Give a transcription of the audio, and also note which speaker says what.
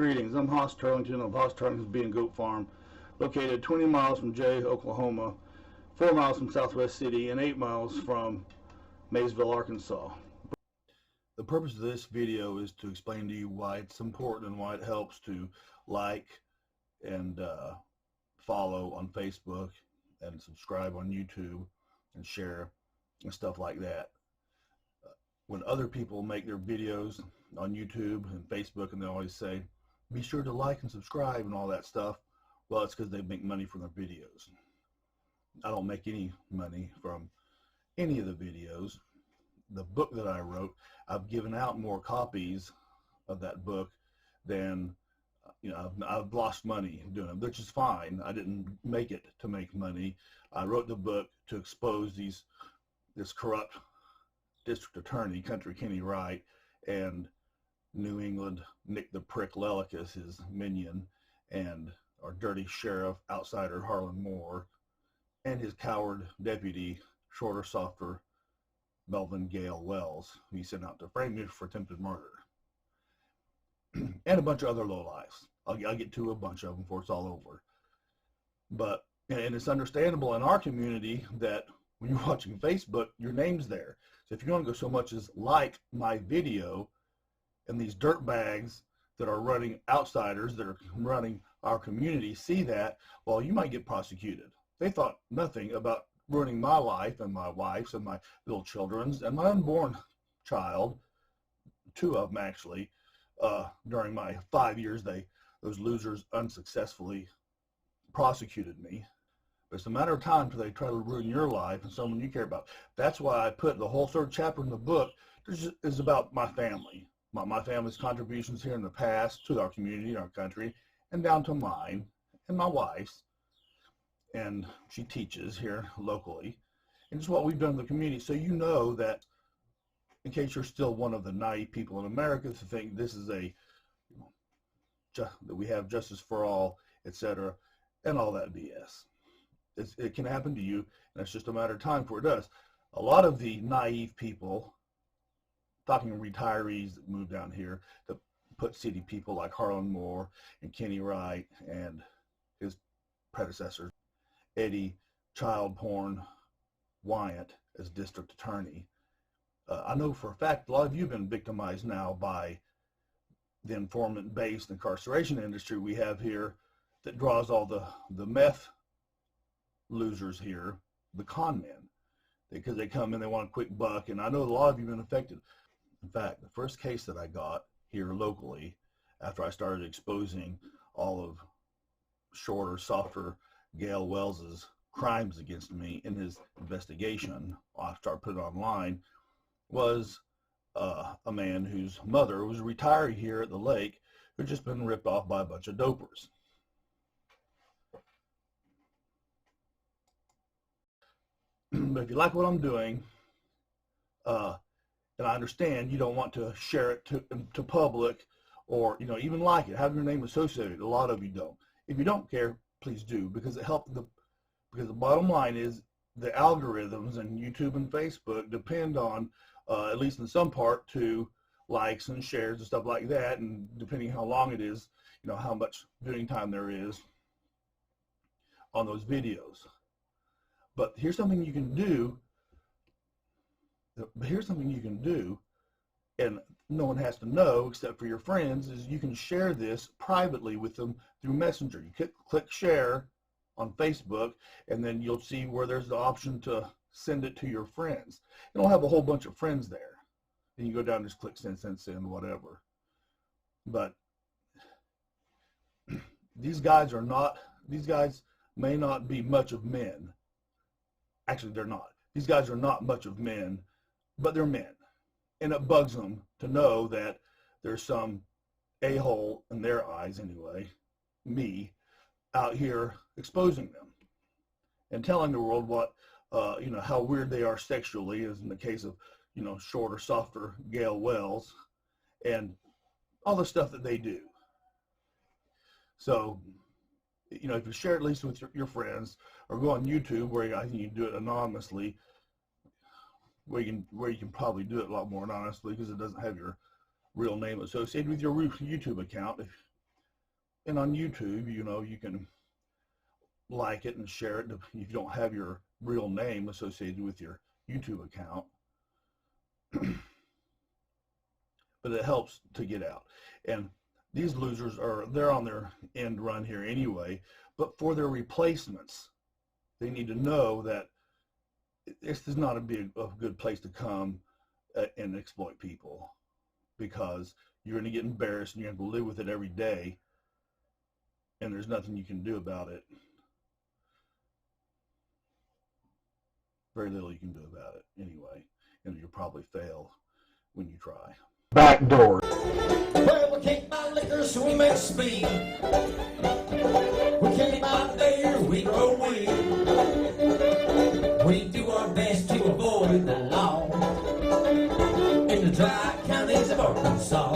Speaker 1: Greetings, I'm Hoss Turlington of Hoss Turlington's Bee and Goat Farm, located 20 miles from Jay, Oklahoma, 4 miles from Southwest City, and 8 miles from Maysville, Arkansas. The purpose of this video is to explain to you why it's important and why it helps to like and follow on Facebook and subscribe on YouTube and share and stuff like that. When other people make their videos on YouTube and Facebook and they always say, be sure to like and subscribe and all that stuff, well, it's because they make money from their videos. I don't make any money from any of the videos. The book that I wrote, I've given out more copies of that book than, I've lost money doing it, which is fine. I didn't make it to make money. I wrote the book to expose this corrupt district attorney, Country Kenny Wright, and New England Nick the Prick Lelicus, his minion, and our dirty sheriff outsider Harlan Moore, and his coward deputy, shorter, softer Melvin Gale Wells, who he sent out to frame me for attempted murder, and a bunch of other lowlifes. I'll get to a bunch of them before it's all over. But, and it's understandable in our community that when you're watching Facebook, your name's there. So if you don't go so much as like my video, and these dirt bags that are running outsiders, that are running our community, see that, well, you might get prosecuted. They thought nothing about ruining my life and my wife's and my little children's and my unborn child, 2 of them actually, during my 5 years. Those losers unsuccessfusly prosecuted me. But it's a matter of time until they try to ruin your life and someone you care about. That's why I put the whole 3rd chapter in the book is about my family. My family's contributions here in the past to our community, our country, and down to mine and my wife's. And she teaches here locally. And it's what we've done in the community. So you know that, in case you're still one of the naive people in America to think this is that we have justice for all, etc., and all that BS. It can happen to you, and it's just a matter of time before it does. A lot of the naive people, talking retirees that moved down here, that put city people like Harlan Moore and Kenny Wright and his predecessor, Eddie Child Porn Wyatt, as district attorney. I know for a fact a lot of you have been victimized now by the informant-based incarceration industry we have here that draws all the meth losers here, the con men, because they come in, they want a quick buck, and I know a lot of you have been affected. In fact, the first case that I got here locally, after I started exposing all of shorter, softer Gale Wells's crimes against me in his investigation, I started putting it online, was a man whose mother was a retiree here at the lake who'd just been ripped off by a bunch of dopers. But if you like what I'm doing, and I understand you don't want to share it to public, or even like it, have your name associated. A lot of you don't. If you don't care, please do, because it helps. Because the bottom line is the algorithms and YouTube and Facebook depend on, at least in some part, to likes and shares and stuff like that, and depending how long it is, how much viewing time there is on those videos. But here's something you can do. And no one has to know except for your friends, is you can share this privately with them through Messenger. You click share on Facebook, and then you'll see where there's the option to send it to your friends. You'll have a whole bunch of friends there. Then you go down and just click send, whatever. But these guys may not be much of men. Actually, they're not. These guys are not much of men, but they're men. And it bugs them to know that there's some a-hole, in their eyes anyway, me, out here exposing them and telling the world what, how weird they are sexually, as in the case of, shorter, softer Gale Wells, and all the stuff that they do. So, if you share at least with your friends, or go on YouTube, where I think you can do it anonymously, where you can probably do it a lot more anonymously, because it doesn't have your real name associated with your YouTube account. And on YouTube, you know, you can like it and share it if you don't have your real name associated with your YouTube account. But it helps to get out. And these losers they're on their end run here anyway, but for their replacements, they need to know that this is not a good place to come and exploit people, because you're going to get embarrassed and you have to live with it every day, and there's nothing you can do about it. Very little you can do about it anyway, and you'll probably fail when you try.
Speaker 2: Back door.
Speaker 3: Well, we can't buy liquor, so we make speed. We can't buy beer, we grow weed. We do our best to avoid the law in the dry counties of Arkansas.